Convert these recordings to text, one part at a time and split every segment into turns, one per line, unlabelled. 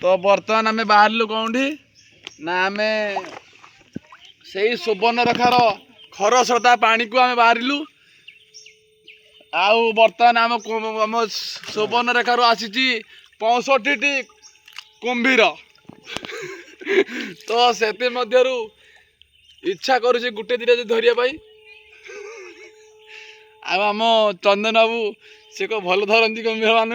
तो बर्तमान आम बाहर कौटी ना आम से सुवर्ण रेखार खरस्रोता पानी को आम बाहर आउ बर्तमान आम सुवर्ण रेखार आसी 65टी कुंभीर तो से इच्छा करुचे गुटे दिटा धरिया आम चंदन बाबू से को भल धरती कुंभीर मान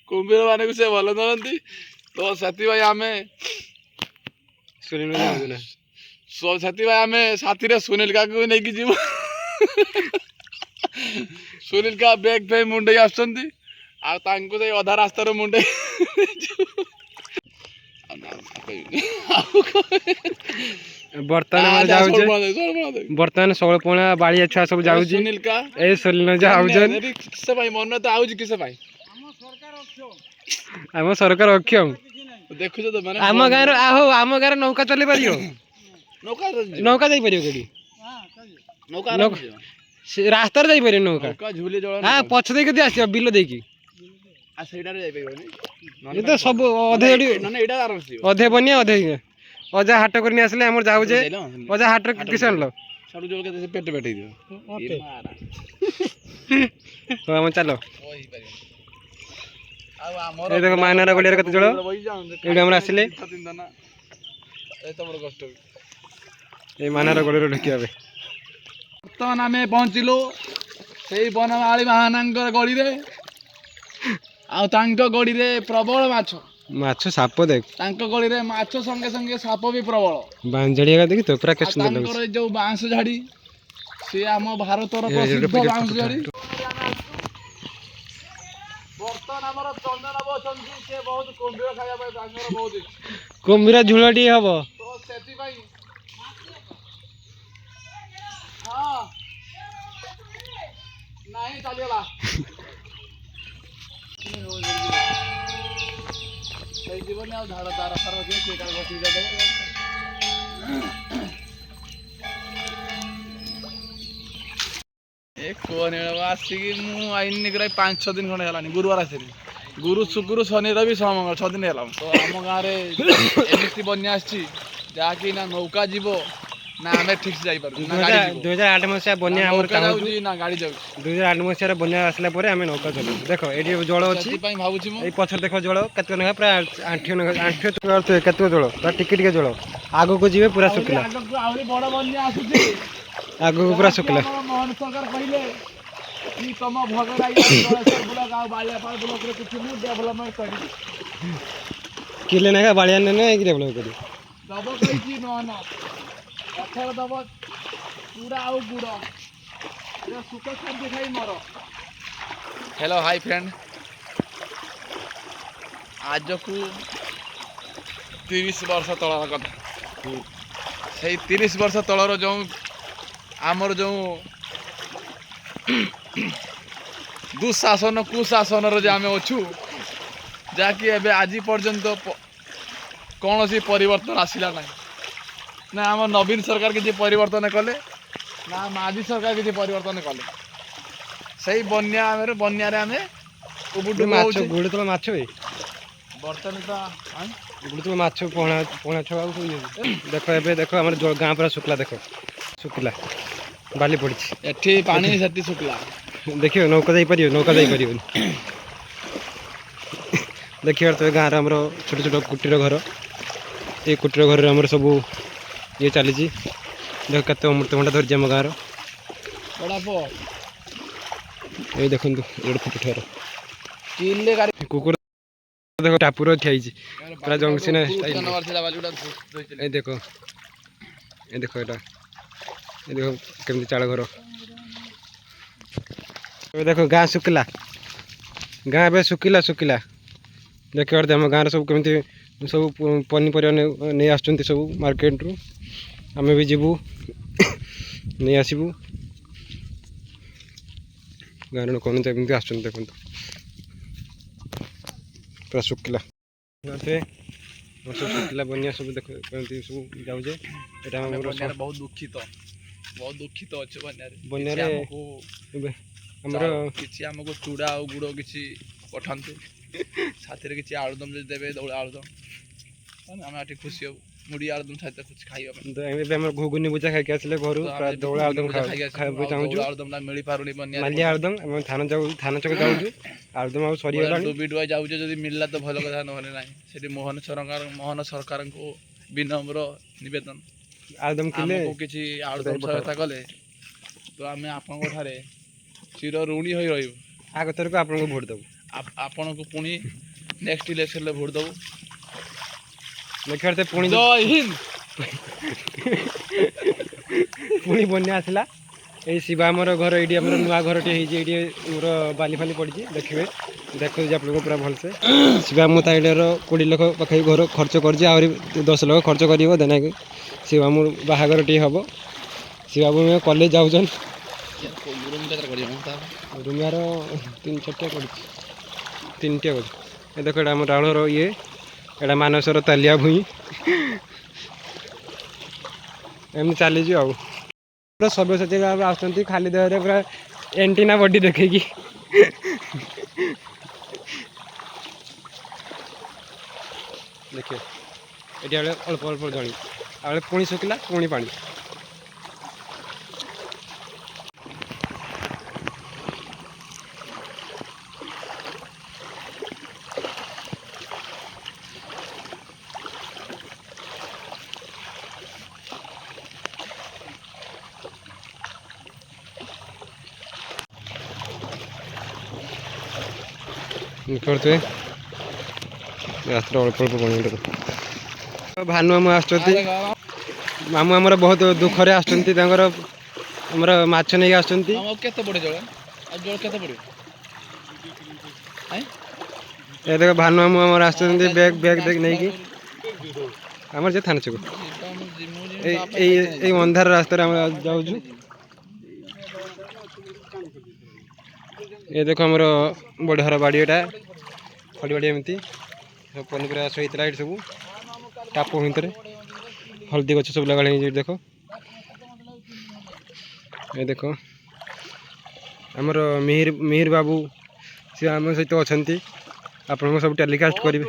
कुंभीर मान को से भल धरती तो से आम आम साथी सुनील का नहीं जीव सुनील का बैग फैग मुंडे आसुँच अधा रास्तार मुंडे
बर्तमान षोलपणा बाड़िया छुआ सब जाऊ
सुनील का
ए सुनील
किसे भाई मन तो आउज किसे भाई
आम सरकार अक्षम
देखु तो माने
आम गाँव आहो आम गाँव नौका चले पारियो नौका जाई पारियो केडी
नौका
रास्ता जाई पारियो
नौका झूले जळ
हां पछ देके आसी बिल देकी
आ सेडा रे जाई पाइबनी
ये तो सब अधे
नने एडा आरसी
अधे बनिया अधे अजा हाट करनी आसले हमर जाऊ जे अजा हाट किसे आनलो
साडू जोल के पेट पेटै दियो
ओके तो हम चलो
ओही पारि आ हमर
ए देखो मानारा गलियर कते जळ एडी हमर आसिले
ए तो बड़ कष्ट
ए मानारा गलियर ढकियाबे
बर्तमान आमे पहुँचलु से बनमाली महानांगर गली रे आ तांको गली रे प्रबल माछ
माछ साप देख
तांको गली रे माछ संगे संगे साप भी प्रबल
बांझड़िया देखि तो पूरा के सुंदर
लगछ तांकर जो बांस झाड़ी से आम भारत रो प्रसिद्ध बांस झाड़ी बर्तमान हमर चंदन बचंती से बहुत कुंभीर खाया पाए तांकर बहुत
कुंभीर झुलटी हबो
तो सेति भाई हां नहीं चलेला जीवन आ धारा तारा सारा के काल बसी जातो एक कोन आसी मु आइनी ग्राय 5-6 दिन खने हलानी गुरुवार आसी गुरु शुक्र शनि रवि सोमंगल 6 दिन हला तो हम गाँव रे एमती बन्या आसी जाकि ना नौका जीवो ना हमें ठीक से जाई पारु ना गाड़ी
2008 मसिया बन्या हमर
जाऊ ना गाड़ी जाऊ
2008 मसिया रे बन्या आसला परे हमें नौका चलो देखो एडी जळ अछि
पई भाबुछि मु
ए पछर देखो जळ कतको नगा प्राय 8 तो कतको जळ बा टिकट के जळ आगो को जीवे पूरा सुकला
आगो को आउरी बड़ बन्या आसुछि
आगो को पूरा सुकला
मोहन सरकार कहिले कि तम भगराई जळेश्वर बुला गाँव बालिया पाल ब्लॉक रे कुछ मु डेवलपमेंट करी
किले नगा बालिया ने एक डेवलप करी
दबो कहि कि न अथर दबो पूरा आउ गुड़ सुख शांति खाई मर हेलो हाय फ्रेंड आज को 30 वर्ष तलर कथा से 30 वर्ष तलर जो आमर जो दुशासन कुशासन रे आम अच्छू जहाँकि एबे आज पर्यंत कौन सी परिवर्तन आसला ना ना आम नवीन सरकार किसी परिवर्तन कले ना माजी सरकार किसी परिवर्तन कले सही बन्या आम उबुटु
माछ गुड़ तो माछ ए
बर्तन तो
गुड़ तो माछ पोणा पोणा छवा देखो एबे देखो हमर गां पूरा सुकला देखो सुकला बाली पड़ी
एठी पानी सेती सुकला
देखियो नौका जाई परियो नौका जाई परियो देखियो तो गां रे हमर छोट छोट कुटीर घर ए कुटीर घर रे हमर सब ये चली देख कत अमृतभंडा धरज आम गाँव
बड़ा पो
ये देखो फुट
कुकुर
देखो टापुर ठियाई पूरा जंक्शन ये देखो ये देखो ये देखो केमती चाल घर देखो गाँ सुखिला गाँ ए सुखिला सुखिला देख आम गाँव सब केमती सब पनीपरिया नहीं आसुँच सब मार्केट रू आम भी जीवु नहीं आसबू गाँव लोक एमती आस देखो पूरा सुखिला सब सुखिला बनिया सब देख सब जाऊे
बहुत दुखित अच्छे
बनिया
हमको चूड़ा और गुड़ किसी ପଠାନ୍ତୁ ସାଥିରେ କିଛି ଆଳୁଦମ ଯଦି ଦେବେ ଦଉଳ ଆଳୁଦମ ତାହେଲେ ଆମେ ଟିକେ ଖୁସି ହବୁ ମୁଢ଼ି ଆଳୁଦମ ସାଥିରେ କିଛି ଖାଇବା ପାଇଁ।
ତ ଏବେ ଆମର ଘୁଗୁନି ଭୁଜା ଖାଇକି ଆସିଲେ ଘରୁ ଦଉଳ ଆଳୁଦମ ଖାଇବାକୁ ଚାହୁଁଛୁ।
ଆଳୁଦମ ମିଳିପାରୁନି ବନ୍ୟା
ନାଲିଆ ଆଳୁଦମ ଆମେ ଥାନା ଛକ ଯାଉଛୁ ଆଳୁଦମ ଆଉ ସରିଗଲାଣି।
ଡୁବିଡୁଆ ଯାଉଛେ ଯଦି ମିଳିଲା ତ ଭଲ କଥା ନହେଲେ ନାହିଁ। ସେଠି ମୋହନ ସରକାରଙ୍କୁ ବିନମ୍ର ନିବେଦନ
ଆଳୁଦମ କିଲେ
ଆମକୁ କିଛି ଆଳୁଦମ ସହାୟତା କଲେ ତ ଆମେ ଆପଣଙ୍କ ଠାରେ ଚିର ଋଣୀ ହୋଇ ରହିବୁ।
ଆଗ ଥରକୁ ଆପଣଙ୍କୁ ଭୋଟ ଦେବୁ।
ଆପଣଙ୍କୁ ପୁଣି ନେକ୍ସଟ ଇଲେକ୍ସନରେ ଭୋଟ ଦେବୁ।
ଦେଖିବାର ପୁଣି
ଜୟ ହିନ୍ଦ।
ପୁଣି ବନ୍ୟା ଆସିଲା। ଏଇ ଶିବା ଆମର ଘର ଏଇଠି ଆମର ନୂଆ ଘରଟେ ହେଇଛି ଏଇଠି ଆମର ବାଲି ଫାଲି ପଡ଼ିଛି ଦେଖିବେ ଦେଖୁଛି ଆପଣଙ୍କୁ ପୁରା ଭଲସେ। ଶିବା ମୁଁ ତା ଏଇଟାର 20 ଲକ୍ଷ ପାଖାପାଖି ଘର ଖର୍ଚ୍ଚ କରିଛି ଆହୁରି 10 ଲକ୍ଷ ଖର୍ଚ୍ଚ କରିବ ଦେନାକି ଶିବା ମୁଁ ବାହାଘର ଟିକେ ହେବ। ଶିବାବୁ କଲେଜ ଯାଉଛନ୍ ରୁମିଆର 3-4ଟା କରିଛି 3ଟା କରିଛି। ଏ ଦେଖ ଏଇଟା ଆମ ରାଉଳର ଇଏ ଏଇଟା ମାନସର ତାଲିଆ ଭୁଇଁ ଏମିତି ଚାଲିଛି ଆଉ। ପୁରା ସବ୍ୟସାଚୀ ଭାବେ ଆସୁଛନ୍ତି ଖାଲି ଦେହରେ ପୁରା ଏଣ୍ଟିନା ବଡି ଦେଖେଇକି ଦେଖିବେ ଏଠି ବେଳେ ଅଳ୍ପ ଅଳ୍ପ ଜଣି ଆଉ ପୁଣି ଶୁଖିଲା ପୁଣି ପାଣି। କରୁଥିବେ ରାସ୍ତାରେ ଅଳ୍ପ ଅଳ୍ପ ପାଣି ଭାନୁ ମାମୁଁ ଆସୁଛନ୍ତି। ମାମୁଁ ଆମର ବହୁତ ଦୁଃଖରେ ଆସୁଛନ୍ତି ତାଙ୍କର ଆମର ମାଛ ନେଇକି ଆସୁଛନ୍ତି।
କେତେ ପଡ଼ିବ ଜଳ ଆଉ ଜଳ କେତେ ପଡ଼ିବ?
ଏ ଦେଖ ଭାନୁ ମାମୁଁ ଆମର ଆସୁଛନ୍ତି ବ୍ୟାଗ୍ ନେଇକି ଆମର ଯେ ଥାନା ଛକ ଏଇ ଅନ୍ଧାର ରାସ୍ତାରେ ଆମେ ଯାଉଛୁ। ଏ ଦେଖ ଆମର ବଢ଼ିଆର ବାଡ଼ି ଏଟା ଖଡ଼ି ବାଡ଼ି ଏମିତି ସବୁ ପନିପରିବା ଚାଷ ହେଇଥିଲା ଏଠି ସବୁ ଟାପ ଭିତରେ ହଳଦୀ ଗଛ ସବୁ ଲଗାଳି ହେଇଛି ଦେଖ। ଏ ଦେଖ ଆମର ମିହିର ବାବୁ ସେ ଆମ ସହିତ ଅଛନ୍ତି ଆପଣଙ୍କୁ ସବୁ ଟେଲିକାଷ୍ଟ କରିବେ।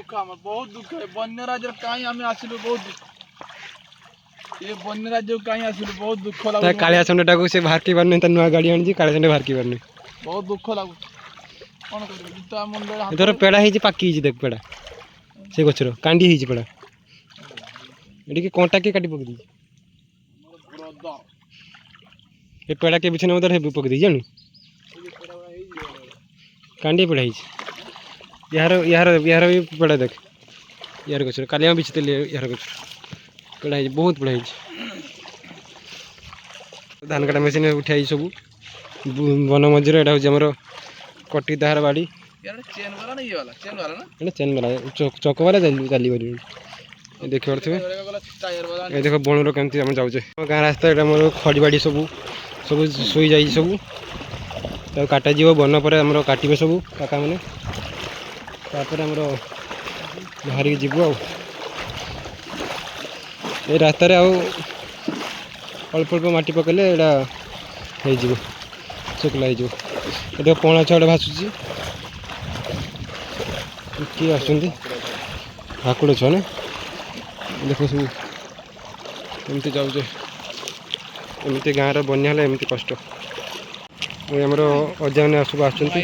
ବହୁତ ଦୁଃଖ ବନ୍ୟା ରାଜ୍ୟରେ କାହିଁ ଆମେ ଆସିଲୁ ବହୁତ ଏ ବନ୍ୟା ରାଜ୍ୟକୁ କାହିଁ ଆସିଲୁ ବହୁତ ଦୁଃଖ ଲାଗୁଛି।
କାଳିଆ ଷଣ୍ଢଟାକୁ ସେ ବାହାରକି ପାରୁନି ତା ନୂଆ ଗାଡ଼ି ଆଣିଛି କାଳିଆ ଷଣ୍ଢ ବାହାରକି ପାରୁନି
ବହୁତ ଦୁଃଖ ଲାଗୁଛି। କ'ଣ କରିବି
ଏଥର ପେଡ଼ା ହେଇଛି ପାକି ହେଇଛି ଦେଖ ପେଡ଼ା ସେ ଗଛର କାଣ୍ଡି ହେଇଛି ପେଡ଼ା ଏଠିକି କଣ୍ଟା କିଏ କାଟି ପକେଇ ଦେଇଛି ଏ ପେଡ଼ା କିଏ ବିଛଣା ମତରେ ପକେଇ ଦେଇଛି ଜାଣୁ କାଣ୍ଡି ପେଡ଼ା ହେଇଛି। ୟାର ବି ପେଡ଼ା ଦେଖ ୟାର ଗଛର କାଲି ଆମେ ବିଛିଥିଲି ୟାର ଗଛ ପେଡ଼ା ହେଇଛି ବହୁତ ପେଡ଼ା ହେଇଛି। ଧାନ କାଟା ମେସିନ୍ ଉଠା ହେଇଛି ସବୁ ବନ ମଝିରେ ଏଇଟା ହେଉଛି ଆମର କଟି ତାହାର ବାଡ଼ି ଚେନ୍ ବାଲା ଚକ ବାଲା ଚାଲିପାରିବି ଦେଖିପାରୁଥିବେ। ଏ ଦେଖ ବଣର କେମିତି ଆମେ ଯାଉଛେ ଗାଁ ରାସ୍ତା ଏଇଟା ଆମର ଖଡ଼ି ବାଡ଼ି ସବୁ ଶୋଇଯାଇଛି ସବୁ ତାକୁ କାଟାଯିବ ବନ ପରେ ଆମର କାଟିବେ ସବୁ କାକାମାନେ ତାପରେ ଆମର ବାହାରିକି ଯିବୁ ଆଉ ଏ ରାସ୍ତାରେ ଆଉ ଅଳ୍ପ ଅଳ୍ପ ମାଟି ପକେଇଲେ ଏଇଟା ହେଇଯିବ ଶୁଖିଲା ହେଇଯିବ। ଏବେ ପଣା ଛୁଆଟା ଭାସୁଛି କିଏ ଆସୁଛନ୍ତି ଭାକୁଡ଼ ଛୁଆ ନା ଦେଖ ସବୁ ଏମିତି ଯାଉଛେ ଏମିତି ଗାଁର ବନ୍ୟା ହେଲେ ଏମିତି କଷ୍ଟ। ଆମର ଅଜାମାନେ ସବୁ ଆସୁଛନ୍ତି।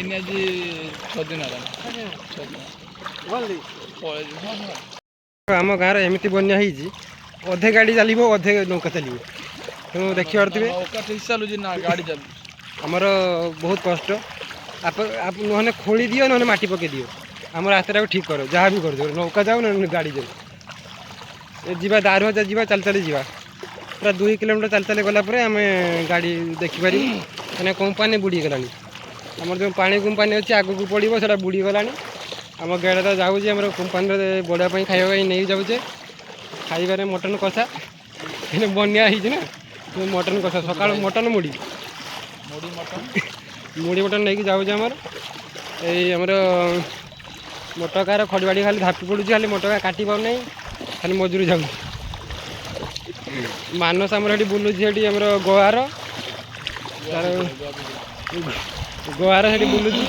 ଆମ ଗାଁରେ ଏମିତି ବନ୍ୟା ହେଇଛି ଅଧେ ଗାଡ଼ି ଚାଲିବ ଅଧେ ନୌକା ଚାଲିବ ତେଣୁ ଦେଖିପାରୁଥିବେ ଆମର ବହୁତ କଷ୍ଟ। ନହେଲେ ଖୋଳି ଦିଅ ନହେଲେ ମାଟି ପକେଇ ଦିଅ ଆମ ରାସ୍ତାଟାକୁ ଠିକ୍ କର ଯାହା ବି କରିଦିଅ ନୌକା ଯାଉ ନହେଲେ ଗାଡ଼ି ଯାଉ ଯିବା ଦାରୁହଜା ଯିବା ଚାଲି ଚାଲି ଯିବା ପୁରା 2 କିଲୋମିଟର ଚାଲି ଚାଲି ଗଲା ପରେ ଆମେ ଗାଡ଼ି ଦେଖିପାରିବୁ କାହିଁକିନା କମ୍ପାନୀ ବୁଡ଼ିଗଲାଣି। ଆମର ଯେଉଁ ପାଣି କମ୍ପାନୀ ଅଛି ଆଗକୁ ପଡ଼ିବ ସେଇଟା ବୁଡ଼ିଗଲାଣି। ଆମ ଗାଡ଼ିଟା ଯାଉଛି ଆମର କମ୍ପାନୀରେ ବଢ଼ିବା ପାଇଁ ଖାଇବା ପାଇଁ ନେଇକି ଯାଉଛେ ଖାଇବାରେ ମଟନ୍ କଷା ଏଇନେ ବନ୍ୟା ହେଇଛି ନା ମଟନ୍ କଷା ସକାଳୁ ମଟନ୍ ମୁଢ଼ି ମଟନ୍ ନେଇକି ଯାଉଛି ଆମର ଏଇ ଆମର ମୋଟକାର ଖଡ଼ି ବାଡ଼ି ଖାଲି ଧାପି ପଡ଼ୁଛି ଖାଲି ମୋଟକା କାଟି ପାରୁନାହିଁ ଖାଲି ମଜୁରୀ ଯାଉଛି। ମାନସ ଆମର ଏଠି ବୁଲୁଛି ସେଠି ଆମର ଗୋଆର ସେଠି ବୁଲୁଛି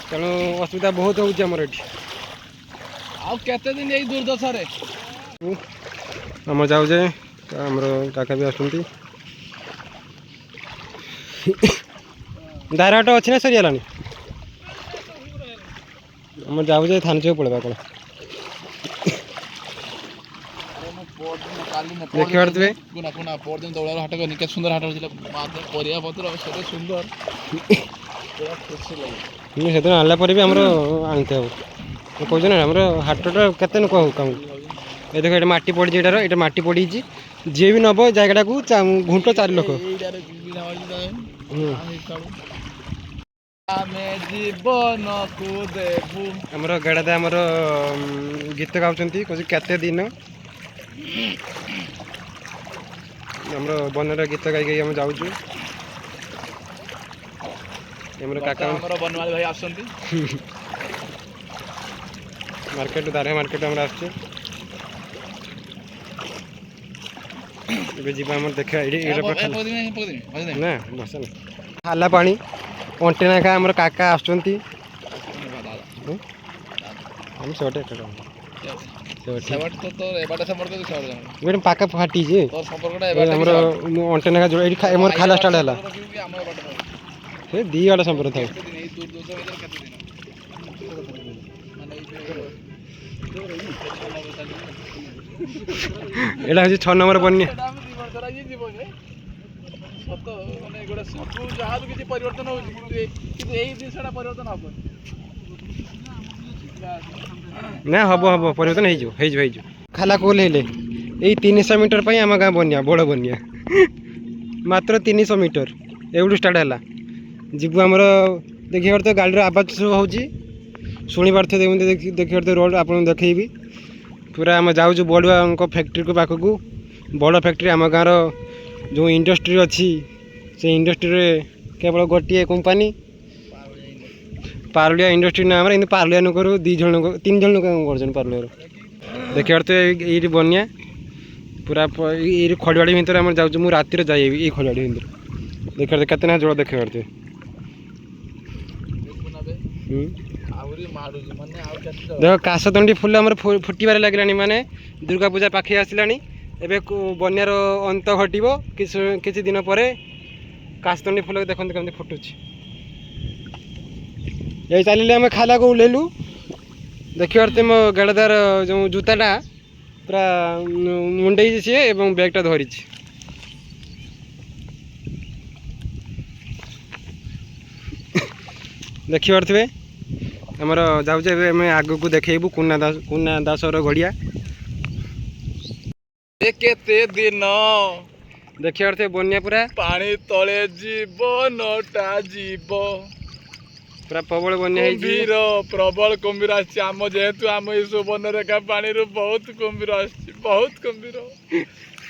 ତେଣୁ ଅସୁବିଧା ବହୁତ ହେଉଛି ଆମର ଏଠି।
ଆଉ କେତେ ଦିନ ଏଇ ଦୁର୍ଦ୍ଦଶାରେ?
ଆମର ଯାଉଛେ ଆମର କାକା ବି ଆସୁଛନ୍ତି। ଦାରହାଟ ଅଛି ନା ସରିଗଲାଣି? ଆମର ଯାଉଛେ ଥାନଚକୁ ପଳେଇବା କ'ଣ ଦେଖିପାରୁଥିବେ।
ପରଦିନ ଦୌଳାର ହାଟ କରିନି କେତେ ସୁନ୍ଦର ହାଟ ଥିଲା, ପରିବା ପତ୍ର ସେତେ ସୁନ୍ଦର, ପୁରା ଖୁସି ଲାଗେ।
ସେଦିନ ଆଣିଲା ପରେ ବି ଆମର ଆଣିତେ ହେବ। କହୁଛ ନା ଆମର ହାଟଟା କେତେ ଲୋକ ହଉ କାମ। ଏ ଦେଖ ଏଇଟା ମାଟି ପଡ଼ିଛି, ଏଇଟା ମାଟି ପଡ଼ିଛି। ଯିଏ ବି ନେବ ଜାଗାଟାକୁ ଘୁଣ୍ଟ 4 ଲକ୍ଷ।
ଆମେ ଜୀବନକୁ ଦେବୁ।
ଆମର ଗେଡ଼ାଦା ଆମର ଗୀତ ଗାଉଛନ୍ତି, କହୁଛି କେତେ ଦିନ। ଆମର ବନରେ ଗୀତ ଗାଇ ଗାଇ ଆମେ ଯାଉଛୁ। ଆମର କାକା
ଆମର ବନମାଳୀ ଭାଇ ଆସୁଛନ୍ତି
ମାର୍କେଟ, ଦାରିଆ ମାର୍କେଟ ଆମର ଆସୁଛୁ। ଏବେ ଯିବା ଆମର ଦେଖିବା ଏଇଠି ନା ବସ ନା ଖାଲା ପାଣି ଅଣ୍ଟେ ନାଖା ଆମର କାକା ଆସୁଛନ୍ତି। ଆମେ ସେଟେ ପାକା ଫାଟିଛି ଆମର ଅଣ୍ଟେ ନାଖା ଯୋଉ ଏଇଠି ମୋର ଖାଲା ଷ୍ଟାର୍ଟ ହେଲା। ସେ 2 ଆଡ଼ ସମ୍ପର୍କ ଥାଏ। ଏଇଟା ହେଉଛି 6 ନମ୍ବର ବନ୍ୟା।
ସତ ମାନେ ଗୋଟେ ସବୁ ଯାହା ବି କିଛି ପରିବର୍ତ୍ତନ ହେଉଛି, କିନ୍ତୁ ଏଇ ଜିନିଷଟା ପରିବର୍ତ୍ତନ ହବନି।
ନା ହବ ପରିବର୍ତ୍ତନ ହେଇଯିବ। ଖାଲା କୋଲ ହେଲେ ଏଇ 300 ମିଟର ପାଇଁ ଆମ ଗାଁ ବନ୍ୟା, ବଡ଼ ବନ୍ୟା। ମାତ୍ର 300 ମିଟର ଏଇଠୁ ଷ୍ଟାର୍ଟ ହେଲା। ଯିବୁ ଆମର ଦେଖିବାର ତ ଗାଡ଼ିର ଆବାଜ ସବୁ ହେଉଛି, ଶୁଣିପାରୁଥିବେ। ଏମିତି ଦେଖିପାରୁଥିବେ ରୋଡ଼ ଆପଣଙ୍କୁ ଦେଖେଇବି। ପୁରା ଆମେ ଯାଉଛୁ ବଡ଼ୁଆଙ୍କ ଫ୍ୟାକ୍ଟ୍ରିକୁ ପାଖକୁ। ବଡ଼ ଫ୍ୟାକ୍ଟ୍ରି ଆମ ଗାଁର ଯେଉଁ ଇଣ୍ଡଷ୍ଟ୍ରି ଅଛି, ସେ ଇଣ୍ଡଷ୍ଟ୍ରିରେ କେବଳ ଗୋଟିଏ କମ୍ପାନୀ ପାରୁଲିଆ ଇଣ୍ଡଷ୍ଟ୍ରି ନା ଆମର। କିନ୍ତୁ ପାରୁଲିଆ ଲୋକରୁ 3 ଜଣ ଲୋକ କାମ କରୁଛନ୍ତି ପାରୁଲିଆର। ଦେଖିପାରୁଥିବେ ଏଇଠି ବନ୍ୟା ପୁରା ଏଇ ଖଡ଼ିବାଡ଼ି ଭିତରେ ଆମର ଯାଉଛୁ। ମୁଁ ରାତିରେ ଯାଇ ଏଇ ଖଡ଼ିବାଡ଼ି ଭିତରେ ଦେଖିପାରୁଥିବେ କେତେ ନା ଜଳ ଦେଖିପାରୁଥିବେ। ଦେଖ କାଶତଣ୍ଡି ଫୁଲ ଆମର ଫୁଟିବାରେ ଲାଗିଲାଣି, ମାନେ ଦୁର୍ଗା ପୂଜା ପାଖେଇ ଆସିଲାଣି। ଏବେ ବନ୍ୟାର ଅନ୍ତ ଘଟିବ କିଛି ଦିନ ପରେ। କାଶତଣ୍ଡି ଫୁଲ ଦେଖନ୍ତୁ କେମିତି ଫୁଟୁଛି। ଏଇ ଚାଲିଲେ ଆମେ ଖାଲାକୁ ଓହ୍ଲେଇଲୁ। ଦେଖିପାରୁଥିବେ ମୋ ଗେଡ଼ଦାର ଯେଉଁ ଜୁତାଟା ପୁରା ମୁଣ୍ଡେଇଛି ସିଏ, ଏବଂ ବ୍ୟାଗ୍ଟା ଧରିଛି। ଦେଖିପାରୁଥିବେ ଆମର ଯାଉଛେ ଏବେ ଆମେ ଆଗକୁ ଦେଖେଇବୁ କୁନା ଦାସର ଗଡ଼ିଆ।
କେତେ ଦିନ
ଦେଖିପାରୁଥିବେ ବନ୍ୟା ପୁରା
ପାଣି ତଳେ ଜୀବନଟା ଯିବ,
ପୁରା ପ୍ରବଳ ବନ୍ୟା ହେଇଛି।
ପ୍ରବଳ କୁମ୍ଭୀର ଆସିଛି। ଯେହେତୁ ଆମ ଏଇ ସୁବର୍ଣ୍ଣରେଖା ପାଣିରୁ ବହୁତ କୁମ୍ଭୀର ଆସିଛି, ବହୁତ କୁମ୍ଭୀର।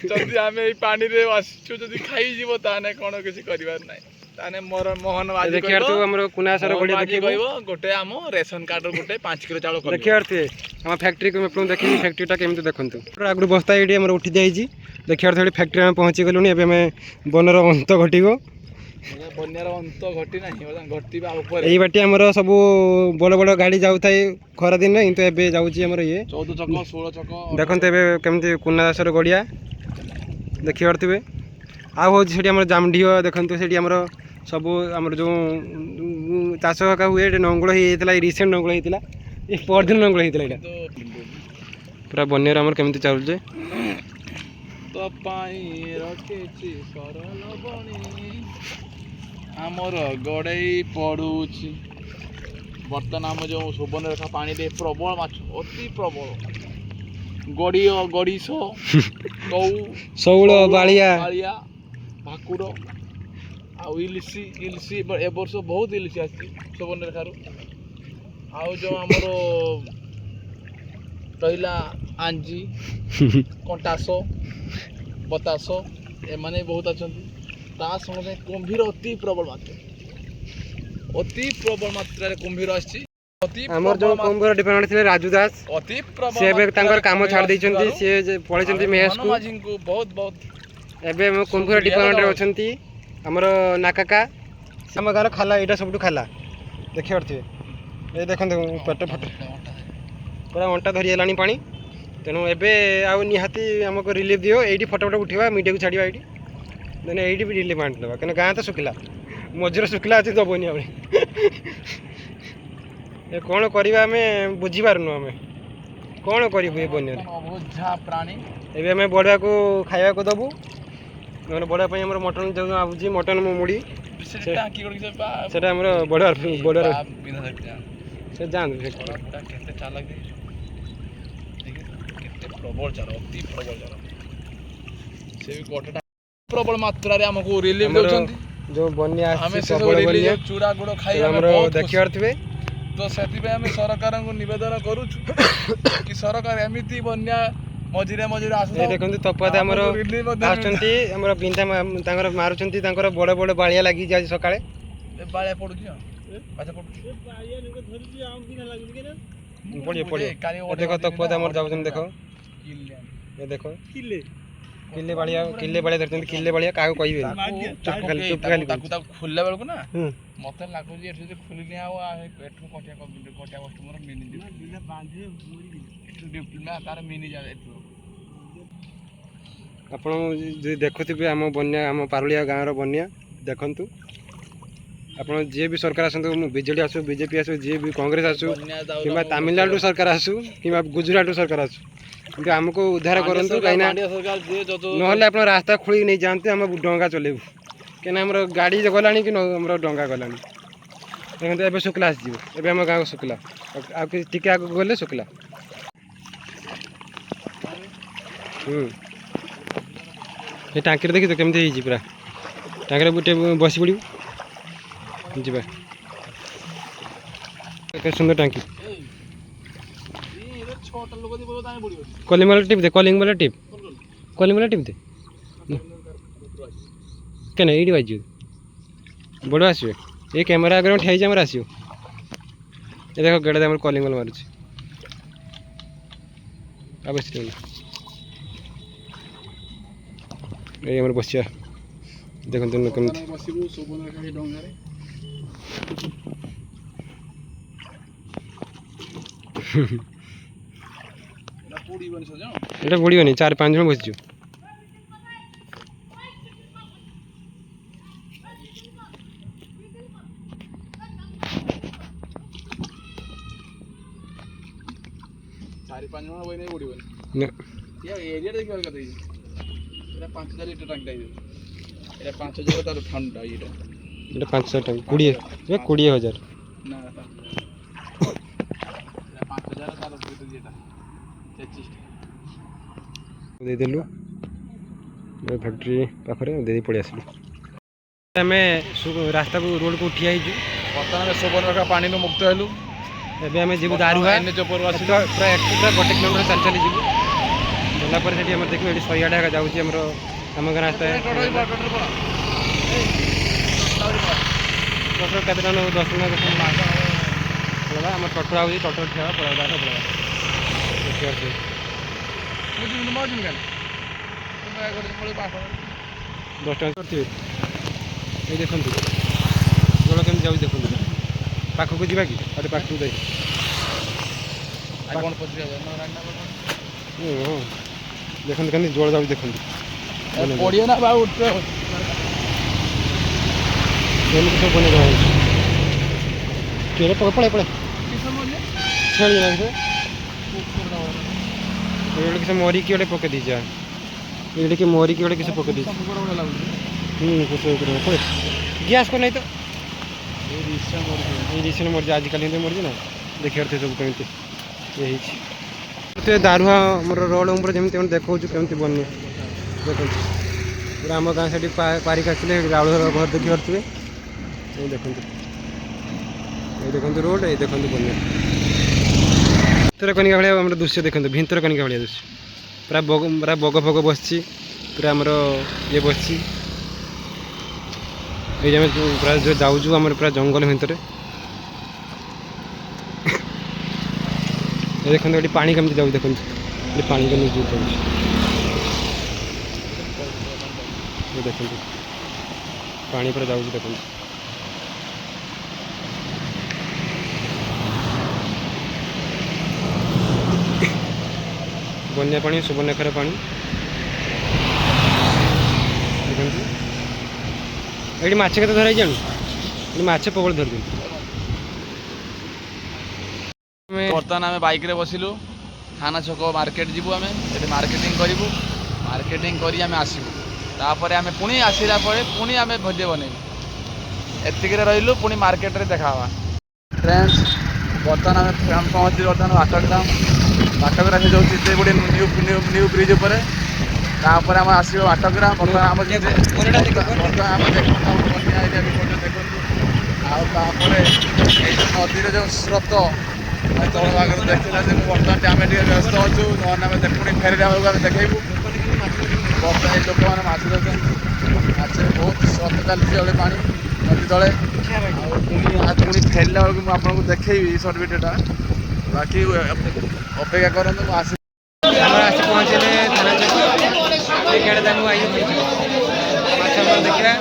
ଯଦି ଆମେ ଏଇ ପାଣିରେ ଆସିଛୁ, ଯଦି ଖାଇଯିବ ତାହେଲେ କ'ଣ କିଛି କରିବାର ନାହିଁ। ତାହେଲେ ମୋର ମୋହନ ମାଝି କହିବ
ଆମର କୁନାସର ଗଡ଼ିଆ
କହିବ ଗୋଟେ ଆମ ରେସନ କାର୍ଡର ଗୋଟେ 5 କିଲୋ ଚାଉଳ କରିବ।
ଦେଖିପାରୁଥିବେ ଆମ ଫ୍ୟାକ୍ଟ୍ରି ଆପଣଙ୍କୁ ଦେଖିବି। ଫ୍ୟାକ୍ଟ୍ରିଟା କେମିତି ଦେଖନ୍ତୁ। ଆଗରୁ ବସ୍ତା ଏଇଠି ଆମର ଉଠି ଯାଇଛି। ଦେଖିପାରୁଥିବେ ଫ୍ୟାକ୍ଟ୍ରି ଆମେ ପହଞ୍ଚି ଗଲୁଣି। ଏବେ ଆମେ ବନର ଅନ୍ତ ଘଟିବ।
ବନ୍ୟାର ଅନ୍ତ ଘଟି ନାହିଁ, ଘଟିବା ଉପରେ।
ଏଇ ବାଟି ଆମର ସବୁ ବଡ଼ ବଡ଼ ଗାଡ଼ି ଯାଉଥାଏ ଖରାଦିନରେ, କିନ୍ତୁ ଏବେ ଯାଉଛି ଆମର ଇଏ
14 ଚକ 16 ଚକ।
ଦେଖନ୍ତୁ ଏବେ କେମିତି କୁନା ଦାସର ଗଡ଼ିଆ ଦେଖିପାରୁଥିବେ। ଆଉ ହେଉଛି ସେଠି ଆମର ଜାମଢିଅ। ଦେଖନ୍ତୁ ସେଠି ଆମର ସବୁ ଆମର ଯେଉଁ ଚାଷ ହକା ହୁଏ, ଏଠି ନଙ୍ଗଳ ହେଇଯାଇଥିଲା। ରିସେଣ୍ଟ ନଙ୍ଗଳ ହେଇଥିଲା, ଏଇ ପରଦିନ ନଙ୍ଗଳ ହେଇଥିଲା। ଏଇଟା ପୁରା ବନ୍ୟାରେ ଆମର କେମିତି ଚାଲୁଛେ।
ତ ପାଇଁ ରଖିଛି ସରଳ ବଣି, ଆମର ଗଡ଼େଇ ପଡ଼ୁଛି। ବର୍ତ୍ତମାନ ଆମ ଯେଉଁ ସୁବର୍ଣ୍ଣରେଖା ପାଣିରେ ପ୍ରବଳ ମାଛ, ଅତି ପ୍ରବଳ। ଗଡ଼ିଶ, କଉ,
ଶେଉଳ, ବାଳିଆ,
ଭାକୁର ଆଉ ଇଲିଶି ଏ ବର୍ଷ ବହୁତ ଇଲିଶି ଆସିଛି ସୁବର୍ଣ୍ଣରେଖାରୁ। ଆଉ ଯେଉଁ ଆମର ରହିଲା ଆଞ୍ଜି, କଣ୍ଟାସ, ବତାସ, ଏମାନେ ବହୁତ ଅଛନ୍ତି। ତା ସଙ୍ଗେ କୁମ୍ଭୀର ଅତି ପ୍ରବଳ ମାତ୍ରାରେ କୁମ୍ଭୀର ଆସିଛି।
ଆମର ଯେଉଁ କୁମ୍ଭୀର ଡିପାର୍ଟମେଣ୍ଟ ଥିଲେ ରାଜୁ ଦାସ, ସେ ଏବେ ତାଙ୍କର କାମ ଛାଡ଼ି ଦେଇଛନ୍ତି। ସିଏ ପଳେଇଛନ୍ତି ମେହେସକୁ।
ବହୁତ
ଏବେ ଆମ କୁମ୍ଭୀର ଡିପାର୍ଟମେଣ୍ଟରେ ଅଛନ୍ତି ଆମର ନାକାକା। ଆମ ଗାଁର ଖାଲା, ଏଇଟା ସବୁଠୁ ଖାଲା ଦେଖିପାରୁଥିବେ। ये देखते पेट फट पूरा अंटा धरी है पानी तेणु एबे आउ निहाती आमको रिलीफ दियो ये फटो फटो उठा मीडिया को छाड़ा ये देने ये भी रिलीफ आनी देवा कहीं गाँ तो शुखिला मझे शुखिला अच्छी दबनी आम ये कौन करवा आम बुझीपारनु आम कौन करूँ ये बनिया
प्राणी
एबे आम बढ़िया को खाया को दबू नहले बढ़िया मटन जो आऊँगी मटन मुड़ी सेटा बढ़िया बढ़िया से जान
प्रबल जार अति प्रबल जार से भी गोटेटा प्रबल मात्रा रे हमको रिलीफ देउछंती
जो बन्या
हमें
आसी
से
प्रबल
रिलीफ
बन्या
चूड़ा गुड़ खाई हमें
हमरो
बहुत
देखि आरथिबे
तो सेति पे हमें सरकार को निवेदन करूछु कि सरकार एमिति बन्या मझिरे मझिरे आसु
ए देखंतु तपदा हमरो आछंती हमरो बिंदा तांगर मारुछंती तांकर बड़ बड़ बाळिया लागि जाय सकाळे
ए बाळिया पडुची अच्छा पडुची
बाळिया नको धरिची आम बिना लागुनी के
पड़िए पड़िए देखो तपदा हमर जाउछन देखो ये देखो
किले
किल्ले बाळिया धरछंती किल्ले बाळिया काको कहिबे चुप खाली
ताकू खुलला बेलको ना मते लागु जे एठु जे खुलिनी आउ एठु कटिया कस्टमर मिनि दे
बिना बांधे मोरी
एठु डिप्लोमा तार मिनि जा एठु
आपण जे देखुथिबे हम बन्या हम पारुलिया गाँव रो बन्या देखंतु आपण जे भी सरकार आसंतु बीजेडी आसु बीजेपी आसु जे भी कांग्रेस आसु किबा तमिलनाडु सरकार आसु किबा गुजरात सरकार आसु किंतु हमको उद्धार करंतु काइना नहले आपण रास्ता खोली नहीं जानते हम डंगा चलेबू केना हमर गाड़ी गलानी कि हमर डंगा गलानी देखंतु एबे शुक्ला आस जीव एबे हम गाँव शुक्ला आ टिके आगु गले शुक्ला ये टांकी देखी तो केमती होई पूरा टांकी बुटे बसी पड़ू जीवा केते सुंदर टांकी कॉलिंग वाला टिप दे कॉलिंग वाला टिप दे केना एडी बाजू बड़ आसो ये कैमरा अगर ठेई जा आसो ये देखो गेड़ा दे कॉलिंग वाला मारुछ अवश्य ये हमर बसिया देखंतु न केमती
बसिबु सोबन खाली डंगारे
এটা বুড়িবনি 4-5 জন বসিଛୁ
चारि पांच जन बई नहीं बुड़ीबनी
ନା
या एरिया देखि अलग देई एटा 5000 लीटर टैंक दाई एटा 5000 तार ठंडा एटा
এটা 500 টাকা 20 এ 20000
ना एटा 5000 तार दुई जेटा 33
दे देलु फैक्ट्री पाखरे दे पड़ी आसलु आमे रास्ता को रोड को उठिया हिजु
वर्तमान सोबन पानी नु मुक्त हेलु
एबे आमे जीव दारुहा
एने जो पर आसी
पूरा 1 किलोमीटर चल चली जीव गला पर सेठी हमर देखियो एडी 100 आडा जाउची हमरो हम घर रास्ता है टोटल केतना नो 10 ना केतना लगा हमर टोटल आउची टोटल ठेवा पड़ा दाटा पड़ा देखियो से
मुझे मौजूद गन मैं अगर पड़े पास
10 टका करथिबे ए देखंतु गोल केम जाउ देखंतु पाखो को जीवा की अरे पाखो दे
आई कोन पत्रिया ना रान्ना
देखंतु कनी जोड़ जाउ देखंतु
पड़िए ना बा उठ
केम तो बने रहा केरे पड़े पड़े
किस मोले
छेड़ ना के ये किसे मोरी की ओले पके दी जा ये के मोरी की ओले किसे पके दी कुछ पड़े गैस को नहीं तो ये रिसन मोर आज कल मोर ना देखिए सब केमती यही तो दारुहा मोर रोड ऊपर जमी देखा केमती बनी देखो पूरा आम गाँ से पारिक आसले राउल घर देखी पारे ये देखो रोड ये देखो बनिया भितरकनिका भाया आम दृश्य देखते भितरकनिका भाया दृश्य पूरा बग फग बस पूरा आमर ये बस ये पूरा जो जाऊँ आम पूरा जंगल भितर देखते ये पानी कमी जाऊ देखते पानी कमी देखते पानी पूरा जाऊँ देखते ବନ୍ୟା ପାଣି ସୁବର୍ଣ୍ଣରେଖାର ପାଣି ଦେଖନ୍ତୁ। ଏଇଠି ମାଛ କେତେ ଧରା ହେଇଛି ଜାଣୁ? ଏଠି ମାଛ ପ୍ରବଳ ଧରୁଛନ୍ତି।
ବର୍ତ୍ତମାନ ଆମେ ବାଇକ୍ରେ ବସିଲୁ, ଥାନା ଛକ ମାର୍କେଟ ଯିବୁ। ଆମେ ସେଠି ମାର୍କେଟିଂ କରିବୁ, ମାର୍କେଟିଂ କରି ଆମେ ଆସିବୁ। ତାପରେ ଆମେ ପୁଣି ଆସିଲା ପରେ ପୁଣି ଆମେ ଭୋଜି ବନେଇବୁ। ଏତିକିରେ ରହିଲୁ, ପୁଣି ମାର୍କେଟରେ ଦେଖା ହେବା। ଫ୍ରେଣ୍ଡସ୍, ବର୍ତ୍ତମାନ ଆମେ ପହଞ୍ଚିଲୁ ବର୍ତ୍ତମାନ ବାଟଗ୍ରାମ। ବାଟଗ୍ରାମ ସେ ଯାଉଛି ସେ ଗୋଟେ ନ୍ୟୁ ବ୍ରିଜ୍ ଉପରେ। ତାପରେ ଆମେ ଆସିବୁ ବାଟଗ୍ରାମ। ବର୍ତ୍ତମାନ ଆମ ବର୍ତ୍ତମାନ ଆମେ ଦେଖନ୍ତୁ ବନ୍ୟା ଏରିଆ ବି ମଧ୍ୟ ଦେଖନ୍ତୁ। ଆଉ ତାପରେ ଏଇ ଯେଉଁ ନଦୀର ଯେଉଁ ସ୍ରୋତ ତଳ ଭାଗରେ ଦେଖିଲା ଯେ ବର୍ତ୍ତମାନ ଆମେ ଟିକେ ବ୍ୟସ୍ତ ଅଛୁ, ନହେଲେ ଆମେ ପୁଣି ଫେରିଲା ବେଳକୁ ଆମେ ଦେଖେଇବୁ। ବର୍ତ୍ତମାନ ଏଇ ଲୋକମାନେ ମାଛ ଧରୁଛନ୍ତି, ମାଛରେ ବହୁତ ସ୍ରୋତ ଚାଲିଛି ତଳେ ପାଣି ନଦୀ ତଳେ। ଆଉ ପୁଣି ଫେରିଲା ବେଳକୁ ମୁଁ ଆପଣଙ୍କୁ ଦେଖେଇବି ସର୍ଟ ଭିଡ଼ିଓଟା। ବାକି ଅପେକ୍ଷା କରନ୍ତୁ, ମୁଁ ଆସି
ଆମର ଆସି ପହଞ୍ଚିଲେ ଥାନା ଛକ। ଏଇଆଡ଼େ ତାଙ୍କୁ ଆଇକି ମାଛ ଆମର ଦେଖିବା।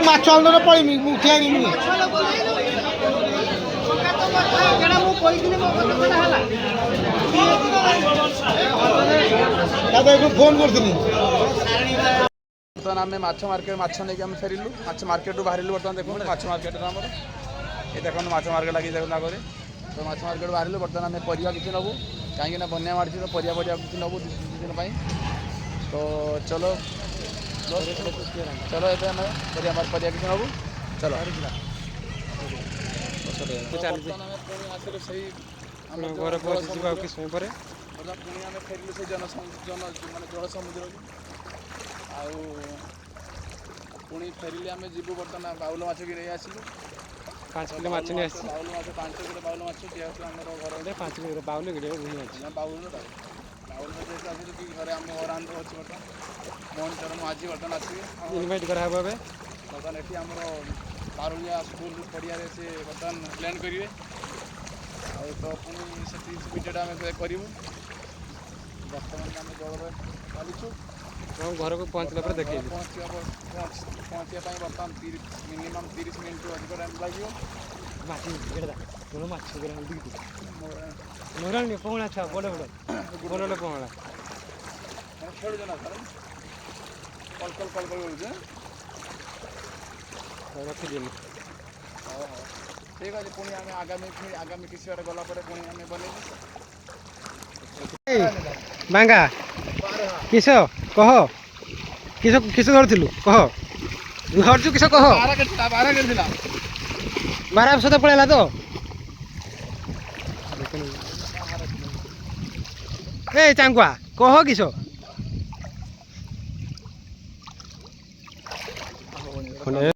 ମାଛ ଆନ୍ଦୋଳନ ପଳେଇମି ମୁଁ ଉଠିଆଇନି ଫୋନ କରିଥିଲି।
ବର୍ତ୍ତମାନ ଆମେ ମାଛ ମାର୍କେଟ ମାଛ ନେଇକି ଆମେ ଫେରିଲୁ, ମାଛ ମାର୍କେଟରୁ ବାହାରିଲୁ। ବର୍ତ୍ତମାନ ଦେଖନ୍ତୁ ମାଛ ମାର୍କେଟରେ ଆମର ଏ ଦେଖନ୍ତୁ ମାଛ ମାର୍କେଟ ଲାଗି ଦେଖନ୍ତୁ ଆଗରେ। ତ ମାଛ ମାର୍କେଟ ବାହାରିଲୁ। ବର୍ତ୍ତମାନ ଆମେ ପରିବା କିଛି ନେବୁ, କାହିଁକିନା ବନ୍ୟା ମାଡ଼ିଛି ତ ପରିବା କିଛି ନେବୁ 2 ଦିନ ପାଇଁ। ତ ଚଲ ଏବେ ଆମେ ପରିବା କିଛି ନେବୁ, ଚଲ। ବର୍ତ୍ତମାନ ଆମେ ପୁଣି ଆସିଲୁ ସେଇ ଆମ
ଘରେ ପହଞ୍ଚିଯିବା ଆଉ କିଛି ସମୟ ପରେ।
ବର୍ତ୍ତମାନ ପୁଣି ଆମେ ଫେରିଲୁ ସେଇ ମାନେ ଜଳ ସମୁଦ୍ରକୁ। ଆଉ ପୁଣି ଫେରିଲେ ଆମେ ଯିବୁ ବର୍ତ୍ତମାନ ବାଉଲ ମାଛ କି ନେଇ ଆସିବୁ।
5 କିଲୋ ମାଛ ନେଇ ଆସିଛି।
ବାଉଲ ମାଛ 5 କିଲୋ ବାଉଲ ମାଛ ଯେହେତୁ ଆମର ଘର
5 କିଲୋ ବାଉଲ କିଲୋ ବୁଝି ମାଛ।
ବାଉଲ ଯେହେତୁ ଆସିଲୁ କି ଘରେ ଆମ ଘର ଆନ୍ଧ୍ର ଅଛି। ବର୍ତ୍ତମାନ ମୋହନ ଚରଣ ମାଝୀ ବର୍ତ୍ତମାନ ଆସିବେ।
ଇନଭାଇଟ୍ କରାହେବ ଏବେ।
ବର୍ତ୍ତମାନ ଏଠି ଆମର ପାରୁଲିଆ ସ୍କୁଲ ପଡ଼ିଆରେ ସେ ବର୍ତ୍ତମାନ ପ୍ଲାନ୍ କରିବେ। ଆଉ ତ ପୁଣି ସେଠି ଭିଡ଼ିଓଟା ଆମେ କରିବୁ। ବର୍ତ୍ତମାନ ଆମେ ଜଳରେ ଚାଲିଛୁ।
ମୁଁ ଘରକୁ ପହଞ୍ଚିଲା ପରେ ଦେଖେଇବି।
ପହଞ୍ଚିବା ପାଇଁ ବର୍ତ୍ତମାନ ମିନିମମ୍ 30 ମିନିଟ୍ରୁ ଅଧିକ ଟାଇମ୍ ଲାଗିବ।
ମାଛ ପହଁଳା ଛୁଆ ବଡ଼ ବଡ଼ ପହଁଳା
ଖେଳୁଛ ନା କଲ୍ କରୁଛୁ।
ରଖିଦିଅନି।
ହଉ ଠିକ୍ ଅଛି। ପୁଣି ଆମେ ଆଗାମୀ କିଛି ବାଟ ଗଲା ପରେ ପୁଣି ଆମେ ବନେଇବୁ।
ବାଙ୍ଗା କିସ କହ, କିସ ଧରୁଥିଲୁ କହ, ଧରୁଛୁ କିସ କହ। ବାରା ସତ ପଳେଇଲା ତ। ଏ ଚାଙ୍ଗୁଆ କହ କିସ।